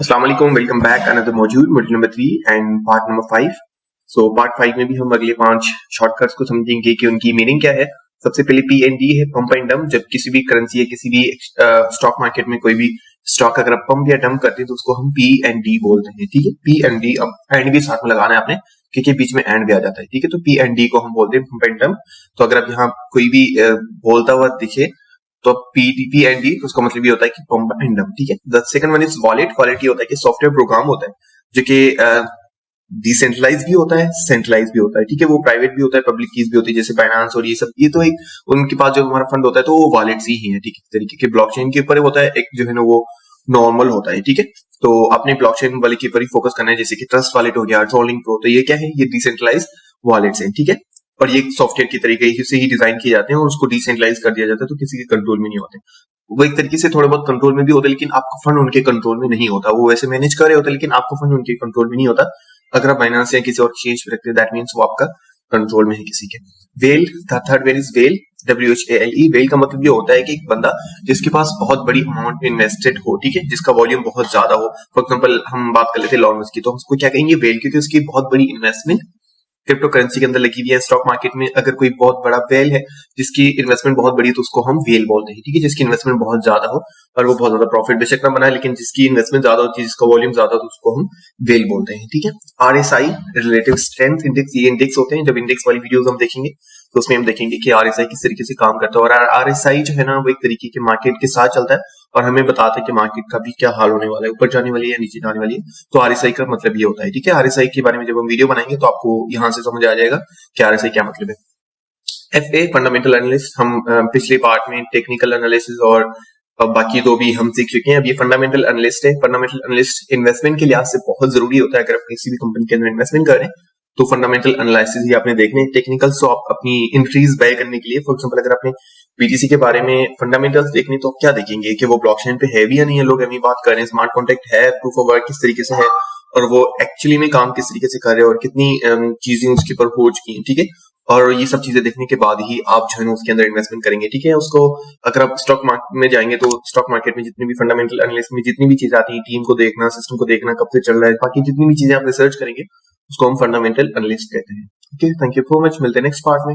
अस्सलाम वालेकुम, welcome back another module number 3 and part number 5। So part 5 में भी हम अगले 5 शॉर्टकट्स को समझेंगे कि उनकी मीनिंग क्या है। सबसे पहले P&D है, पंप एंड डंप। जब किसी भी करेंसी या किसी भी स्टॉक मार्केट में कोई भी स्टॉक अगर आप पंप या डंप करते हैं तो उसको हम P&D बोलते हैं। ठीक है, P&D। अब एंड भी साथ में लगाना है आपने क्योंकि बीच में एंड भी आ जाता है। ठीक है, तो P&D को हम बोलते हैं पंप एंड डंप। तो अगर आप यहाँ कोई भी बोलता हुआ दिखे तो P&D तो उसका मतलब ये होता है कि पंप एंड डंप। ठीक है, the second one is wallet. Wallet ये होता है कि सॉफ्टवेयर प्रोग्राम होता है जो कि डिसेंट्रलाइज भी होता है, सेंट्रलाइज भी होता है। ठीक है, वो प्राइवेट भी होता है, पब्लिक कीज भी होती है, जैसे बाइनेंस और ये सब। ये तो एक उनके पास जो हमारा फंड होता है तो वो वॉलेट्स ही है। ठीक है, तरीके के ब्लॉकचेन के ऊपर होता है, एक जो है ना वो नॉर्मल होता है। ठीक है, तो आपने ब्लॉकचेन वाले के ऊपर ही फोकस करना है, जैसे कि ट्रस्ट वॉलेट हो गया, ट्रोलिंग प्रो। तो ये क्या है, ये डिसेंट्रलाइज वॉलेट्स है। ठीक है, और ये सॉफ्टवेयर की तरीके से ही डिजाइन किए जाते हैं और उसको डिसेंट्रलाइज कर दिया जाता है, तो किसी के कंट्रोल में नहीं होते। वो एक तरीके से थोड़े बहुत कंट्रोल में भी होते हैं, लेकिन आपका फंड उनके कंट्रोल में नहीं होता। वो वैसे मैनेज कर रहे होते हैं लेकिन आपका फंड उनके कंट्रोल में नहीं होता। अगर आप बाइनेंस या किसी और एक्सचेंज पे रखते हैं, दैट मींस वो आपका कंट्रोल में है किसी के। Well, third well is well, WHALE। Well का मतलब ये होता है कि एक बंदा जिसके पास बहुत बड़ी अमाउंट इन्वेस्टेड हो, ठीक है, जिसका वॉल्यूम बहुत ज्यादा हो। फॉर एग्जांपल हम बात कर लेते हैं लॉन्ग की, तो हम उसको क्या कहेंगे, वेल, क्योंकि उसकी बहुत बड़ी इन्वेस्टमेंट क्रिप्टो करेंसी के अंदर लगी हुई है। स्टॉक मार्केट में अगर कोई बहुत बड़ा वेल है जिसकी इन्वेस्टमेंट बहुत बड़ी है तो उसको हम वेल बोलते हैं। ठीक है, जिसकी इन्वेस्टमेंट बहुत ज्यादा हो और वो बहुत ज्यादा प्रॉफिट बेशक ना बनाए, लेकिन जिसकी इन्वेस्टमेंट ज्यादा होती है, जिसका वॉल्यूम ज्यादा हो, तो उसको हम वेल बोलते हैं। ठीक है, RSI रिलेटिव स्ट्रेंथ इंडेक्स, ये इंडेक्स होते हैं। जब इंडेक्स वाली वीडियोस हम देखेंगे तो उसमें हम देखेंगे कि RSI किस तरीके से काम करता है। और RSI जो है ना वो एक तरीके के मार्केट के साथ चलता है और हमें बताता है कि मार्केट का भी क्या हाल होने वाला है, ऊपर जाने वाली है या नीचे जाने वाली है। तो RSI का मतलब ये होता है। ठीक है, RSI के बारे में जब हम वीडियो बनाएंगे तो आपको यहाँ से समझ आ जाएगा कि RSI क्या मतलब है। FA fundamental analyst. हम पिछले पार्ट में टेक्निकल एनालिसिस और बाकी दो भी हम सीख चुके हैं। अब ये फंडामेंटल एनालिस्ट है। फंडामेंटल एनालिस्ट इन्वेस्टमेंट के लिहाज से बहुत जरूरी होता है। अगर आप किसी भी कंपनी के अंदर इन्वेस्टमेंट कर रहे हैं तो फंडामेंटल एनालिसिस ही आपने देखने। टेक्निकल तो आप अपनी इंक्रीज बाय करने के लिए, फॉर एग्जांपल अगर आपने BTC के बारे में फंडामेंटल्स देखनी तो आप क्या देखेंगे कि वो ब्लॉकचेन पे है भी या नहीं है। लोग अभी बात कर रहे हैं, स्मार्ट कॉन्ट्रैक्ट है, प्रूफ ऑफ वर्क किस तरीके से है और वो एक्चुअली में काम किस तरीके से कर रहे हैं और कितनी चीजें उसके ऊपर हो चुकी हैं। ठीक है, और ये सब चीजें देखने के बाद ही आप जो है उसके अंदर इन्वेस्टमेंट करेंगे। ठीक है, उसको अगर आप स्टॉक मार्केट में जाएंगे तो स्टॉक मार्केट में जितनी भी फंडामेंटल एनालिसिस में जितनी भी चीजें आती हैं, टीम को देखना, सिस्टम को देखना, कब से चल रहा है, बाकी जितनी भी चीजें आप रिसर्च करेंगे उसको हम फंडामेंटल एनालिस्ट कहते हैं। Okay, thank you so much, मिलते हैं नेक्स्ट पार्ट में।